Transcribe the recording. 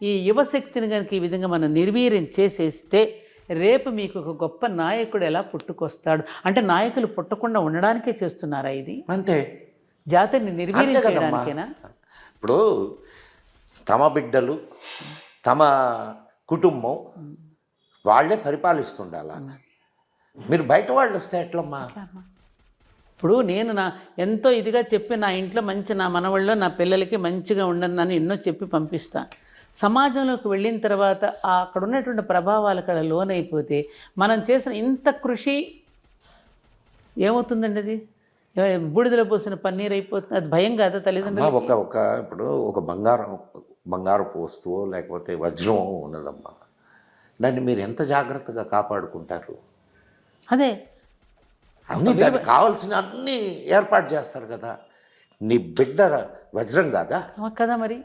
ఈ యువశక్తిని కనుక ఈ విధంగా మనం నిర్వీర్యం చేసేస్తే రేపు మీకు ఒక గొప్ప నాయకుడు ఎలా పుట్టుకొస్తాడు? అంటే నాయకులు పుట్టకుండా ఉండడానికే చేస్తున్నారా ఇది? అంతే. జాతిని నిర్వీర్యం అంతే కదమ్మా. చేయడానికేనా? ఇప్పుడు తమ బిడ్డలు, తమ కుటుంబం వాళ్ళే పరిపాలిస్తుండాల. మీరు బయట వాళ్ళు వస్తే ఎట్లమ్మా? ఇప్పుడు నేను ఎంతో ఇదిగా చెప్పి నా ఇంట్లో మంచి నా మనవాళ్ళు నా పిల్లలకి మంచిగా ఉండను అని ఎన్నో చెప్పి పంపిస్తాను. సమాజంలోకి వెళ్ళిన తర్వాత అక్కడ ఉన్నటువంటి ప్రభావాలు అక్కడ లోనైపోతే మనం చేసిన ఇంత కృషి ఏమవుతుందండి? అది బూడిదలో పోసిన పన్నీర్ అయిపోతుంది. అది భయం కాదా తల్లిదండ్రులు? ఇప్పుడు ఒక బంగారపు వస్తువు లేకపోతే వజ్రం ఉన్నదమ్మా, దాన్ని మీరు ఎంత జాగ్రత్తగా కాపాడుకుంటారు? అదే అన్నీ దానికి కావాల్సిన అన్నీ ఏర్పాటు చేస్తారు కదా. నీ బిడ్డ వజ్రం కాదా? కదా మరి.